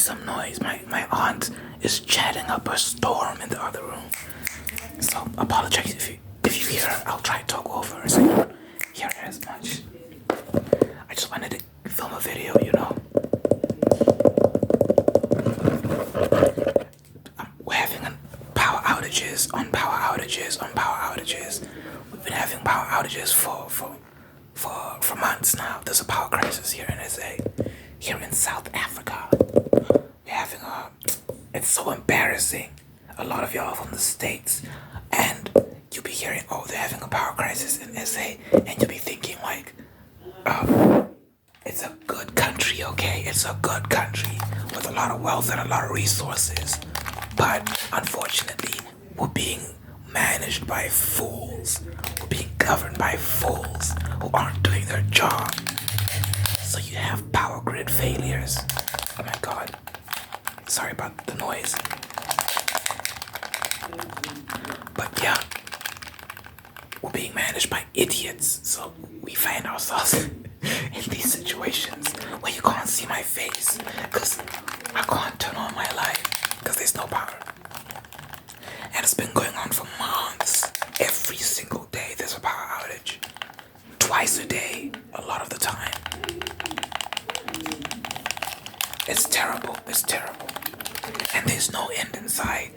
some noise. My aunt is chatting up a storm in the other room. So apologize if you hear her. I'll try to talk over her so you don't hear her as much. I just wanted to film a video, you know. We're having power outages on power outages on power outages. We've been having power outages for months now. There's a power crisis here in SA, here in South Africa. We're having it's so embarrassing. A lot of y'all from the States, and you'll be hearing, oh, they're having a power crisis in SA, and you'll be thinking like, it's a good country, okay? It's a good country with a lot of wealth and a lot of resources. But unfortunately, we're being managed by fools. We're being governed by fools who aren't doing their job. So you have power grid failures. Oh my god. Sorry about the noise. But yeah, we're being managed by idiots. So we find ourselves in these situations where you can't see my face because I can't turn on my light because there's no power. And it's been going on for months. Every single day there's a power outage. Twice a day, a lot of the time. It's terrible, it's terrible. And there's no end in sight.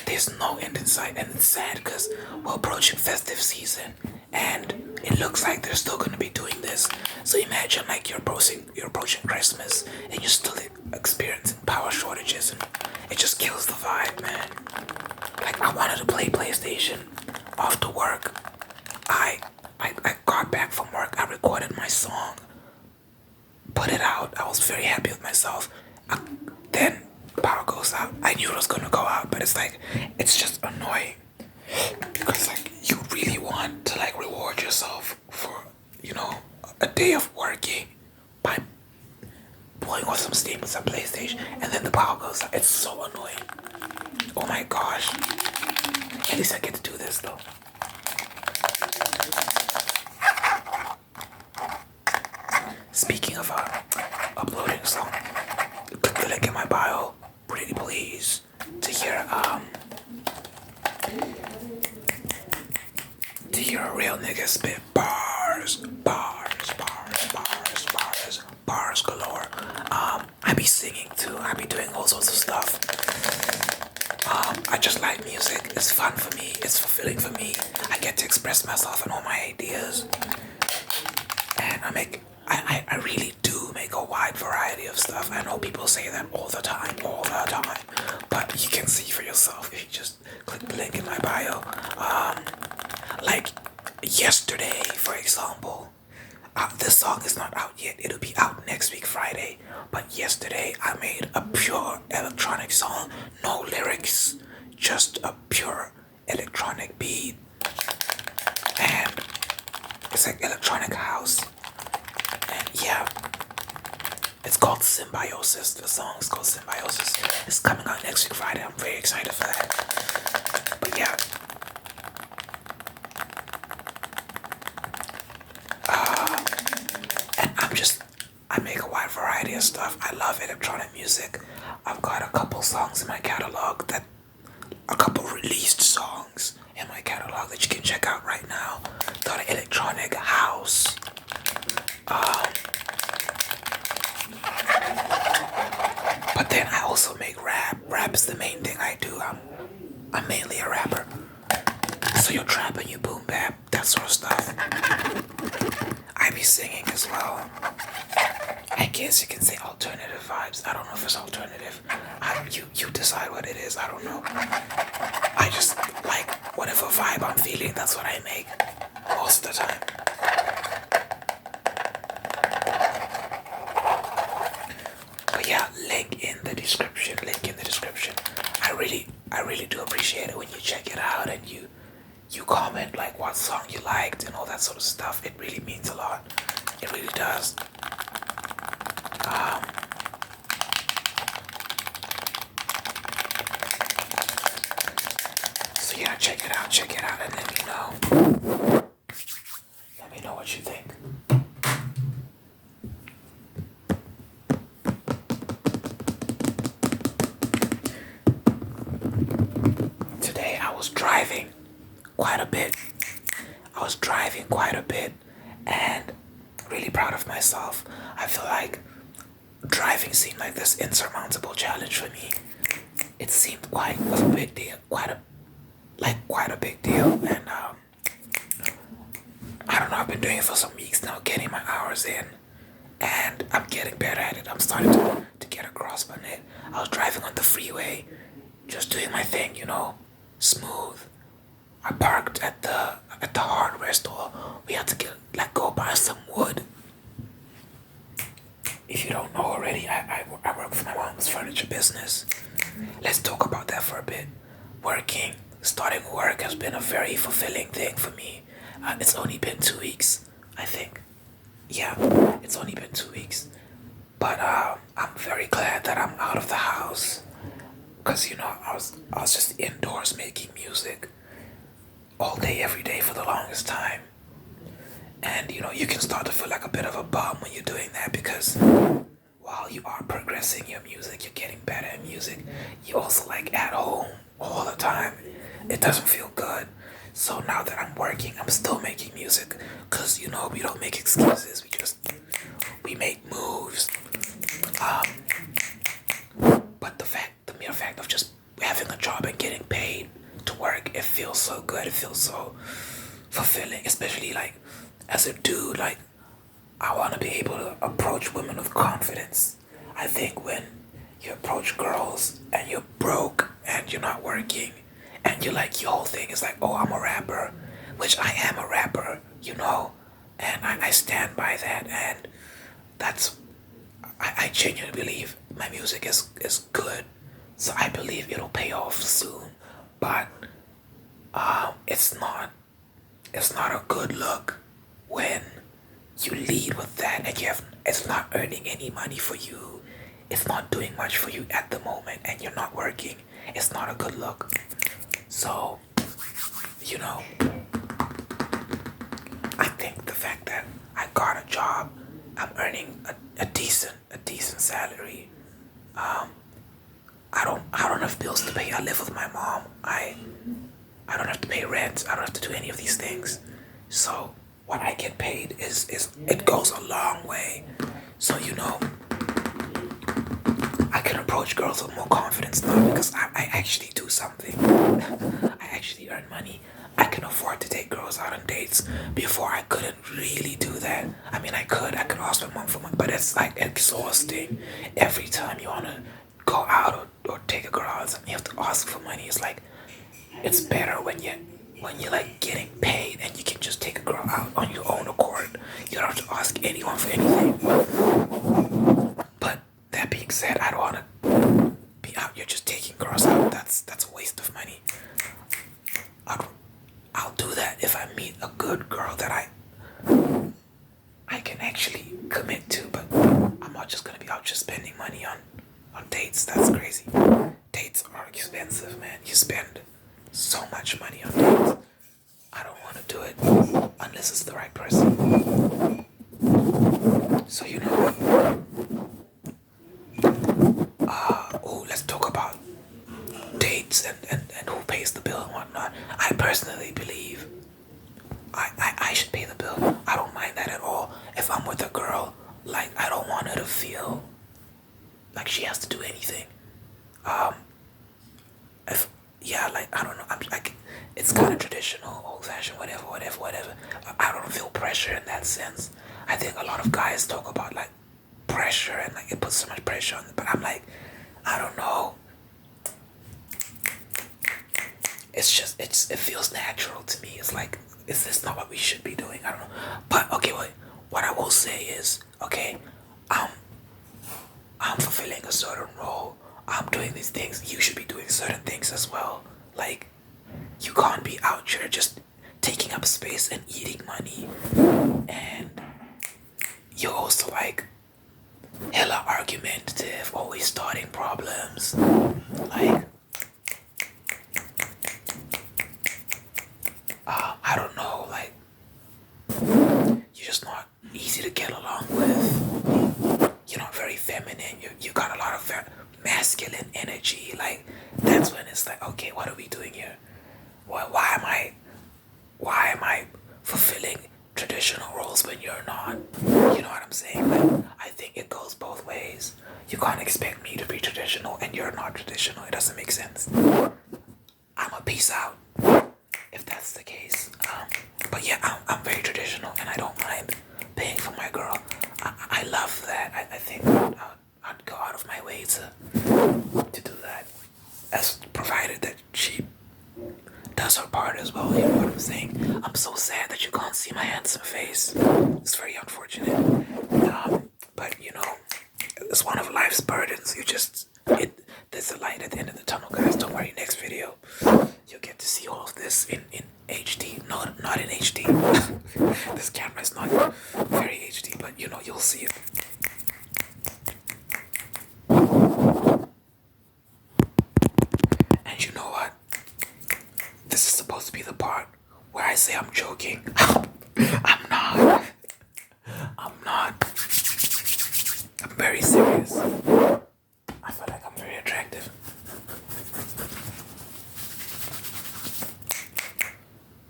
There's no end in sight, and it's sad because we're approaching festive season and it looks like they're still going to be doing this. So imagine like you're approaching Christmas and you're still experiencing power shortages, and it just kills the vibe, man. Like, I wanted to play PlayStation after work. I got back from work, I recorded my song, put it out, I was very happy with myself. Then power goes out. I knew it was gonna go out, but it's like, it's just annoying because like you really want to like reward yourself for, you know, a day of working by pulling off some staples at PlayStation, and then the power goes out. It's so annoying. Oh my gosh. At least I get to do this though. Speaking of uploading a song, click the link in my bio, pretty please, to hear a real nigga spit bars galore. I be singing too, I be doing all sorts of stuff. I just like music. It's fun for me, it's fulfilling for me. I get to express myself and all my ideas. And I really do make a wide variety of stuff. I know people say that all the time. But you can see for yourself if you just click the link in my bio. Like yesterday, for example, this song is not out yet. It'll be out next week, Friday. But yesterday, I made a pure electronic song. No lyrics, just a pure electronic beat. And it's like electronic house. And yeah, it's called Symbiosis. The song is called Symbiosis. It's coming out next week, Friday. I'm very excited for that. But yeah. And I make a wide variety of stuff. I love electronic music. I've got a couple songs in my catalog a couple released songs in my catalog that you can check out right now. Got an electronic house. But then I also make rap. Rap is the main thing I do. I'm mainly a rapper. So you trap and you boom bap, that sort of stuff. I be singing as well. I guess you can say alternative vibes. I don't know if it's alternative. You decide what it is. I don't know. I just like whatever vibe I'm feeling. That's what I make most of the time. But yeah, link in the description. I really do appreciate it when you check it out and you comment like what song you liked and all that sort of stuff. It really means a lot. It really does. So yeah, check it out and let me know. Let me know what you think. quite a bit. I was driving quite a bit, and really proud of myself. I feel like driving seemed like this insurmountable challenge for me. It seemed quite of a big deal, quite a big deal, and I don't know. I've been doing it for some weeks now, getting my hours in, and I'm getting better at it. I'm starting to get a grasp on it. I was driving on the freeway, just doing my thing, smooth. I parked at the hardware store. We had to go buy some wood. If you don't know already, I work for my mom's furniture business. Let's talk about that for a bit. Starting work has been a very fulfilling thing for me. It's only been 2 weeks, I think. Yeah, it's only been 2 weeks. But I'm very glad that I'm out of the house. Because, I was just indoors making music all day, every day for the longest time. And, you can start to feel like a bit of a bum when you're doing that because while you are progressing your music, you're getting better at music, you're also like at home all the time. It doesn't feel good. So now that I'm working, I'm still making music because, we don't make excuses. We make moves. But the mere fact of just having a job and getting paid to work, it feels so good. It feels so fulfilling, especially like as a dude. Like I want to be able to approach women with confidence. I think when you approach girls and you're broke and you're not working and you're like your whole thing is like, oh, I'm a rapper, which I am a rapper, and I stand by that, and I genuinely believe my music is good, so I believe it'll pay off soon. But it's not a good look when you lead with that and it's not earning any money for you. It's not doing much for you at the moment, and you're not working. It's not a good look. So, I think the fact that I got a job, I'm earning a decent salary. I don't have bills to pay. I live with my mom. I don't have to pay rent. I don't have to do any of these things. So what I get paid is it goes a long way. So I can approach girls with more confidence now because I actually do something. I actually earn money. I can afford to take girls out on dates. Before I couldn't really do that. I mean, I could ask my mom for money, but it's like exhausting. Every time you wanna go out or take a girl out, you have to ask for money. It's like it's better when you're like getting paid and you can just take a girl out on your own accord. You don't have to ask anyone for anything. But that being said, I don't wanna be out here just taking girls out. That's a waste of money. I'll do that if I meet a good girl that I can actually commit to, but I'm not just gonna be out just spending money on dates. That's crazy. Dates are expensive, man. You spend so much money on dates. I don't want to do it unless it's the right person. So let's talk about dates and who pays the bill and whatnot. I personally believe I should pay the bill. I don't mind that at all. If I'm with a girl, like I don't want her to feel like she has to do anything. If like I don't know, I'm like it's kind of traditional, old-fashioned, whatever. I don't feel pressure in that sense. I think a lot of guys talk about like pressure and like it puts so much pressure on them, but I'm like, I don't know. It feels natural to me. It's like, is this not what we should be doing? I don't know. But okay, what I will say is, okay, I'm fulfilling a certain role. I'm doing these things. You should be doing certain things as well. Like, you can't be out here just taking up space and eating money. And you're also like hella argumentative, always starting problems. Like, I don't know, like, you're just not easy to get along with. You're not very feminine. You got a lot of masculine energy. Like, that's when it's like, okay, what are we doing here? Why am I You can't expect me to be traditional and you're not traditional. It doesn't make sense. I'm a peace out if that's the case. But yeah, I'm very traditional and I don't mind paying for my girl. I love that. I think I'd go out of my way to do that, as provided that she does her part as well. You know what I'm saying? I'm so sad that you can't see my handsome face. It's very unfortunate. But you know, it's one of life's burdens. There's a light at the end of the tunnel, guys. Don't worry. Next video, you'll get to see all of this in HD. No, not in HD. This camera is not very HD, but you know, you'll see it. And you know what? This is supposed to be the part where I say I'm joking. I'm not. I'm not. I'm very serious. I feel like I'm very attractive.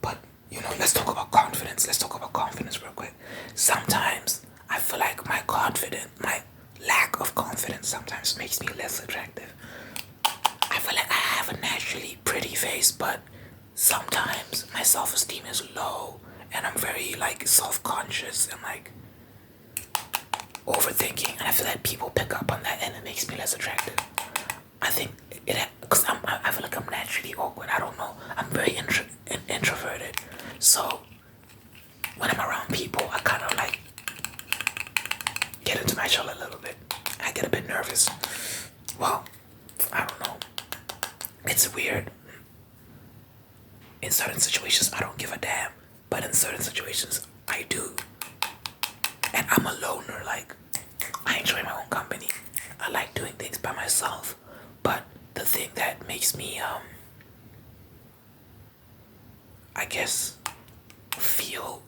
But, you know, let's talk about confidence. Let's talk about confidence real quick. Sometimes I feel like my lack of confidence sometimes makes me less attractive. I feel like I have a naturally pretty face, but sometimes my self-esteem is low and I'm very like self-conscious and like overthinking, and I feel like people pick up on that and it makes me less attractive. I think because I feel like I'm naturally awkward. I don't know. I'm very introverted, so when I'm around people, I kind of like get into my shell a little bit. I get a bit nervous. Well, I don't know. It's weird. In certain situations, I don't give a damn, but in certain situations, I do. And I'm a loner. Like, I enjoy my own company. I like doing things by myself. But the thing that makes me, I guess, feel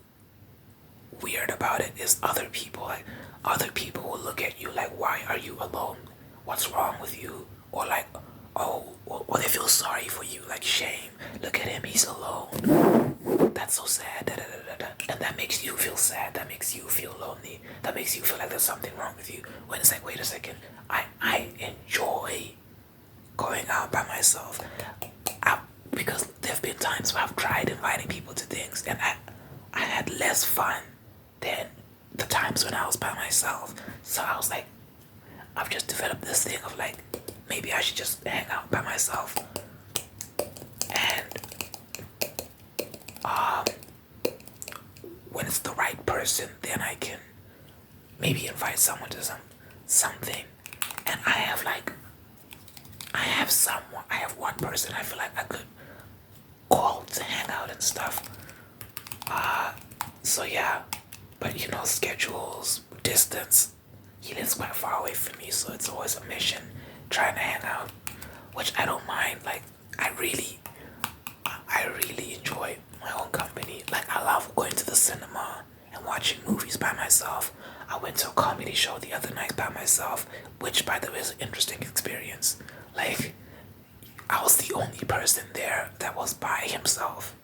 weird about it is other people. Like, other people will look at you like, why are you alone? What's wrong with you? Or like, oh, or they feel sorry for you, like shame. Look at him, he's alone. That's so sad. Da, da, da, da, da. And that makes you feel sad. That makes you feel lonely. That makes you feel like there's something wrong with you. When it's like, wait a second, I enjoy going out by myself. Because there have been times where I've tried inviting people to things and I had less fun than the times when I was by myself. So I was like, I've just developed this thing of like, maybe I should just hang out by myself. And when it's the right person, then I can maybe invite someone to something. And I have one person I feel like I could call to hang out and stuff. So yeah, but you know, schedules, distance. He lives quite far away from me, so it's always a mission trying to hang out, which I don't mind. Like, I really enjoy my own company. Like, I love going to the cinema and watching movies by myself. I went to a comedy show the other night by myself, which, by the way, is an interesting experience. Like, I was the only person there that was by himself.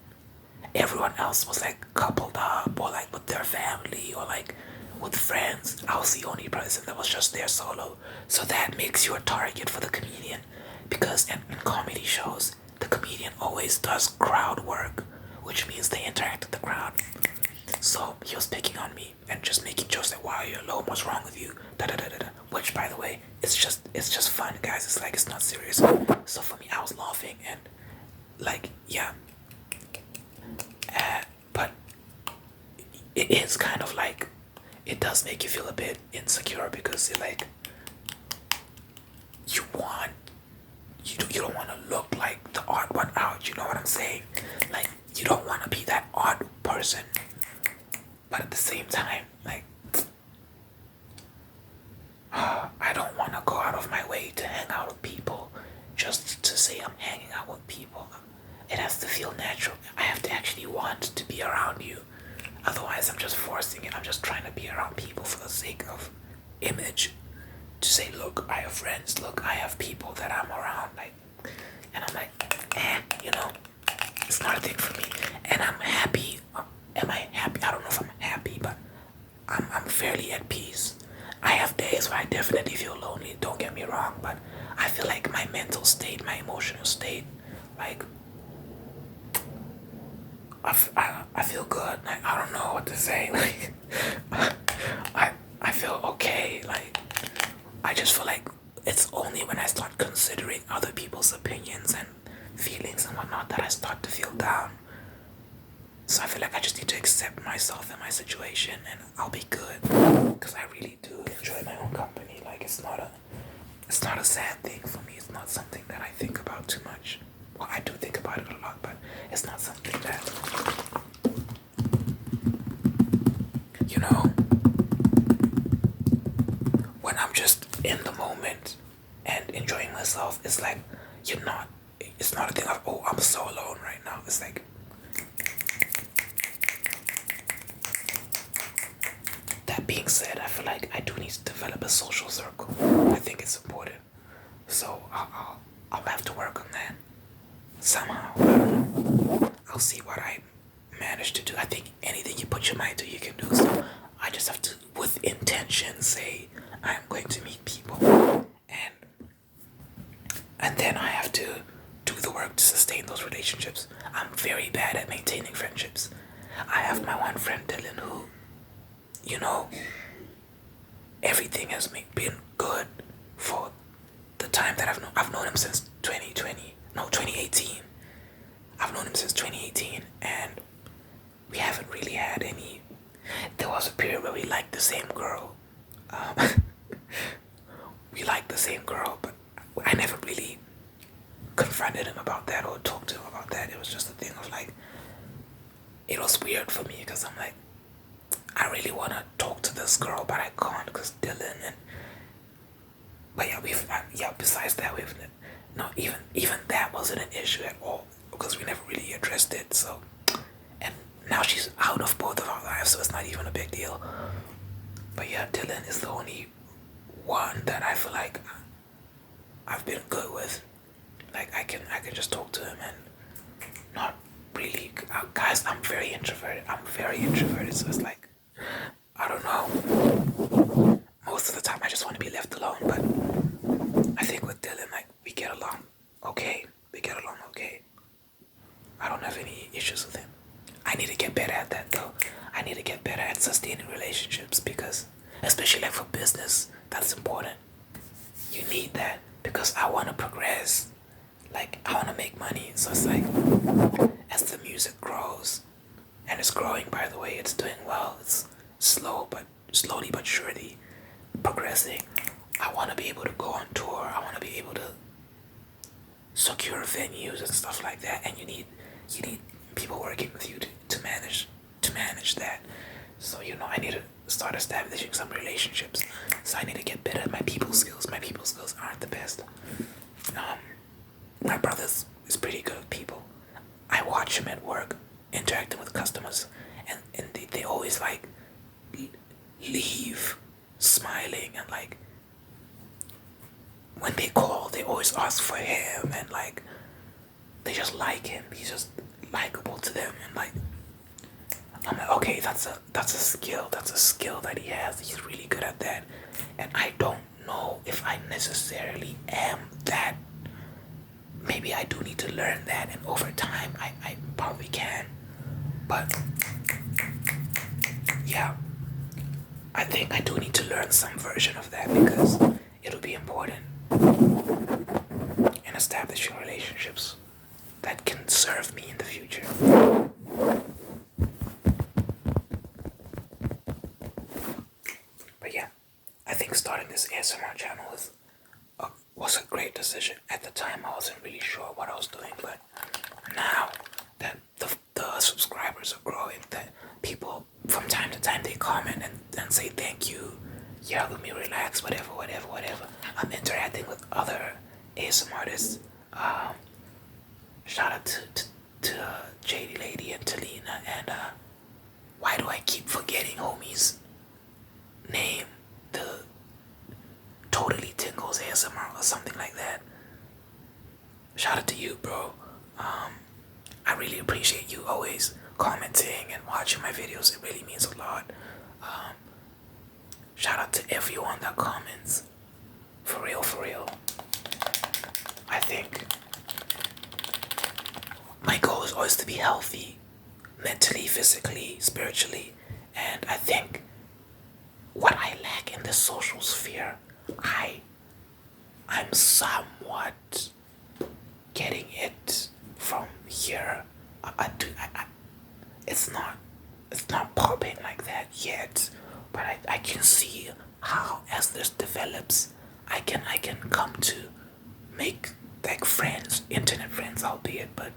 Everyone else was like coupled up or like with their family or like with friends. I was the only person that was just there solo. So that makes you a target for the comedian, because in comedy shows, the comedian always does crowd work, which means they interact with the crowd. So he was picking on me and just making jokes like, why are you alone? What's wrong with you? Da da da da da. Which, by the way, it's just fun, guys. It's like, it's not serious. So for me, I was laughing and like, yeah. But it is kind of like, it does make you feel a bit insecure, because you're like, you don't want to look like the odd one out. You know what I'm saying? Like, you don't want to be that odd person, but at the same time, like, I don't want to go out of my way to hang out with people just to say I'm hanging out with people. It has to feel natural. I have to actually want to be around you. Otherwise, I'm just forcing it. I'm just trying to be around people for the sake of image. To say, look, I have friends. Look, I have people that I'm around. Like, and I'm like, you know, it's not a thing for me. And I'm happy. Am I happy? I don't know if I'm happy, but I'm fairly at peace. I have days where I definitely feel lonely, don't get me wrong, but I feel like my mental state, my emotional state, like, I feel good. Like, I don't know what to say. Like, I feel okay. Like, I just feel like it's only when I start considering other people's opinions and feelings and whatnot that I start to feel down. So I feel like I just need to accept myself and my situation, and I'll be good. Because I really do enjoy my own company. Like, it's not a sad thing for me. It's not something that I think about too much. Well, I do think about it a lot, but it's not something that, you know, when I'm just in the moment and enjoying myself, it's like it's not a thing of, oh, I'm so alone right now. It's like, that being said, I feel like I do need to develop a social circle. I think it's important. So I'll have to work on that somehow. I don't know. I'll see what I manage to do. I think anything you put your mind to, you can do. So I just have to, with intention, say I'm going to meet people, and then I have to do the work to sustain those relationships. I'm very bad at maintaining friendships. I have my one friend Dylan who, you know, everything has been good for the time that I've known him since 2020. No, 2018. I've known him since 2018, and we haven't really had any. There was a period where we liked the same girl. We liked the same girl, but I never really confronted him about that or talked to him about that. It was just a thing of like, it was weird for me because I'm like, I really want to talk to this girl, but I can't because Dylan and. But yeah, besides that, we've no, even that wasn't an issue at all because we never really addressed it. So, and now she's out of both of our lives, so it's not even a big deal. But yeah, Dylan is the only one that I feel like I've been good with. Like, I can just talk to him and not really. Guys, I'm very introverted. So it's like, I don't know. Most of the time, I just want to be left alone. But I think with Dylan, like, we get along okay. I don't have any issues with him. I need to get better at that though. I need to get better at sustaining relationships because, especially like for business, that's important. You need that because I want to progress. Like, I want to make money. So it's like, as the music grows, and it's growing, by the way, it's doing well. It's slowly but surely progressing. I want to be able to go on tour. I want to be able to secure venues and stuff like that. And you need people working with you to manage that. So I need to start establishing some relationships. So I need to get better at my people skills. My people skills aren't the best. My brother is pretty good with people. I watch him at work interacting with customers, and they always like leave smiling, and like when they call they always ask for him, and like they just like him. He's just likable to them, and like I'm like, okay, that's a skill that he has. He's really good at that, and I don't know if I necessarily am that. Maybe I do need to learn that, and over time I probably can. But yeah, I think I do need to learn some version of that because it'll be important in establishing relationships that can serve me in the future. But yeah, I think starting this ASMR channel was a great decision. At the time, I wasn't really sure what I was doing, but now that the subscribers are growing, that people from time to time they comment and say thank you, you're helping me relax, whatever. I'm interacting with other ASMR artists. Shout out to JD Lady and Talina, and why do I keep forgetting homie's name? The Totally Tingles ASMR or something like that. Shout out to you, bro. I really appreciate you always commenting and watching my videos. It really means a lot. Shout out to everyone that comments. For real, for real. I think my goal is always to be healthy, mentally, physically, spiritually, and I think what I lack in the social sphere, I'm somewhat getting it from here. It's not popping like that yet, but I can see how as this develops, I can come to make like friends, internet friends albeit, but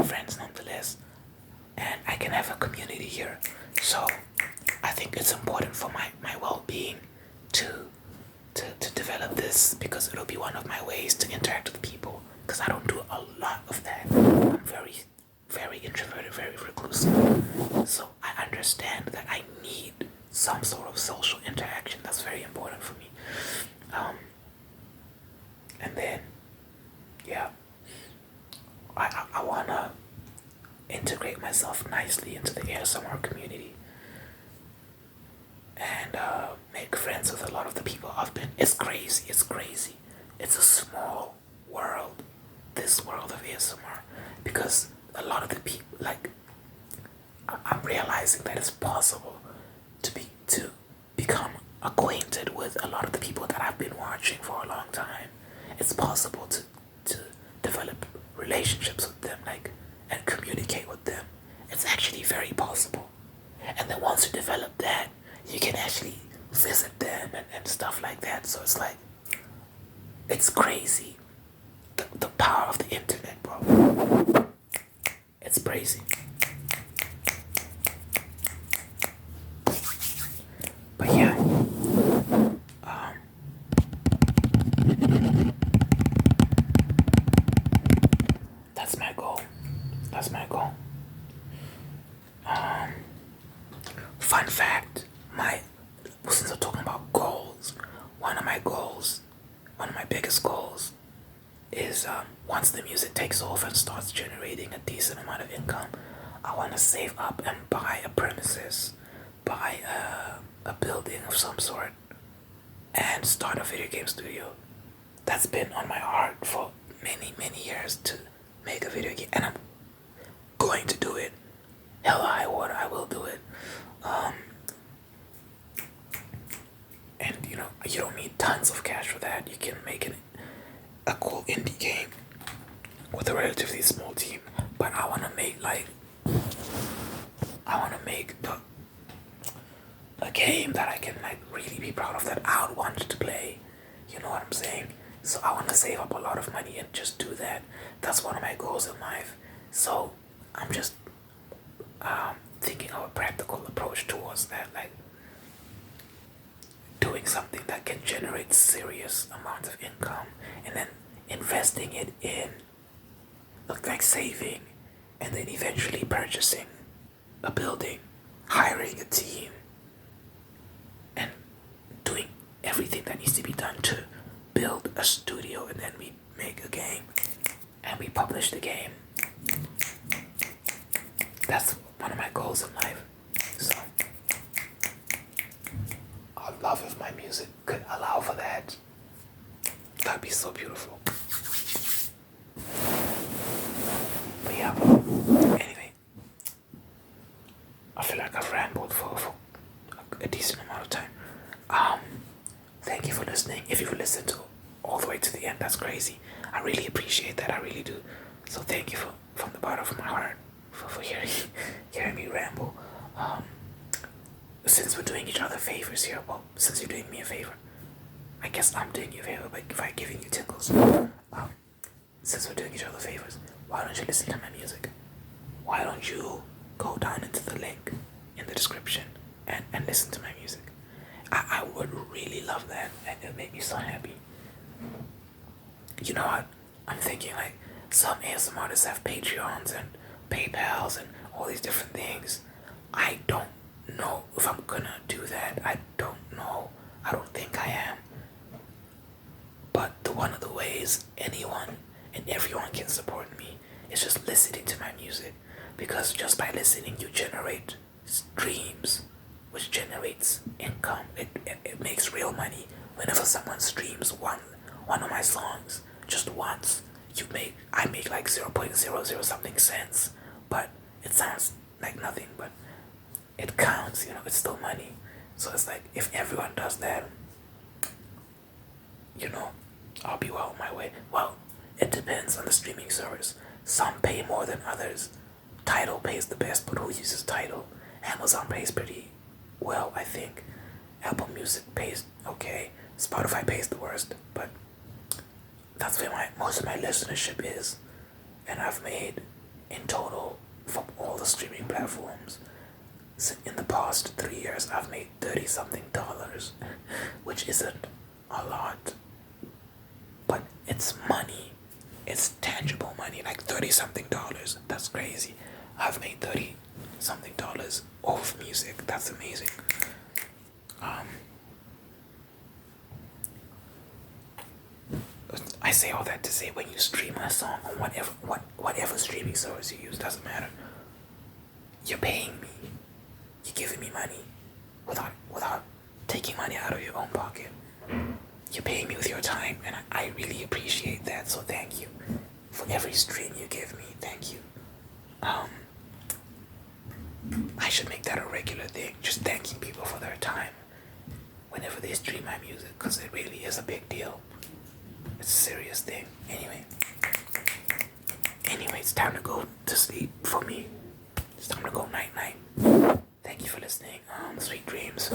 friends nonetheless, and I can have a community here. So I think it's important for my well-being to to develop this because it'll be one of my ways to interact with people because I don't do a lot of that. I'm very introverted, very reclusive. So I understand that I need some sort of social interaction. That's very important for me. And then, yeah, I wanna integrate myself nicely into the ASMR community and make friends with a lot of the people I've been. It's crazy. It's crazy. It's a small world. This world of ASMR, because a lot of the people, like, I'm realizing that it's possible to become acquainted with a lot of the people that I've been watching for a long time. It's possible to develop relationships with them, like, and communicate with them. It's actually very possible. And then once you develop that, you can actually visit them and stuff like that. So it's like, it's crazy. The power of the internet, bro. It's crazy. But yeah, that's my goal. That's my goal. Fun fact, since we're talking about goals, one of my biggest goals is once the music takes off and starts generating a decent amount of income, I want to save up and buy a premises, buy a building of some sort, and start a video game studio. That's been on my heart for many years to make a video game, and I'm going to do it. Hell, high water, I will do it. And you don't need tons of cash for that. You can make a cool indie game with a relatively small team. But I want to make a game that I can like really be proud of, that I would want to play. You know what I'm saying? So I want to save up a lot of money and just do that. That's one of my goals in life. So I'm just thinking of a practical approach towards that, like doing something that can generate serious amounts of income and then investing it in like saving and then eventually purchasing a building, hiring a team, and doing everything that needs to be done to build a studio, and then we make a game and we publish the game. That's one of my goals in life. So I'd love if my music could allow for that. That'd be so beautiful. But yeah, anyway, I feel like I've rambled for a decent amount of time. Thank you for listening. If you've listened to all the way to the end, that's crazy. I really appreciate that. I really do. So thank you from the bottom of my heart for hearing me ramble. Since we're doing each other favors here, well, since you're doing me a favor, I guess I'm doing you a favor by giving you tingles. Since we're doing each other favors, why don't you listen to my music? Why don't you go down into the link in the description and listen to my music? I would really love that, and it'll make me so happy. You know what? I'm thinking like some ASMR artists have Patreons and PayPals and all these different things. I don't know if I'm gonna do that. I don't know. I don't think I am. But one of the ways anyone and everyone can support me is just listening to my music. Because just by listening, you generate streams, which generates income. income. It makes real money. Whenever someone streams one of my songs just once, I make like 0.00 something cents. But it sounds like nothing, but it counts, it's still money. So it's like if everyone does that, you know, I'll be well on my way. Well, it depends on the streaming service. Some pay more than others. Tidal pays the best, but who uses Tidal? Amazon pays pretty well, I think. Apple Music pays okay. Spotify pays the worst, but that's where most of my listenership is. And I've made, in total, from all the streaming platforms, in the past 3 years, I've made 30 something dollars, which isn't a lot, but it's money. It's tangible money, like 30 something dollars. That's crazy. I've made 30 something dollars off music. That's amazing. I say all that to say, when you stream a song on whatever streaming service you use, doesn't matter. You're paying me. You're giving me money without taking money out of your own pocket. You're paying me with your time, and I really appreciate that. So thank you for every stream you give me. Thank you. I should make that a regular thing, just thanking people for their time whenever they stream my music, because it really is a big deal. It's a serious thing. Anyway, it's time to go to sleep for me. It's time to go night night. Thank you for listening. Sweet dreams.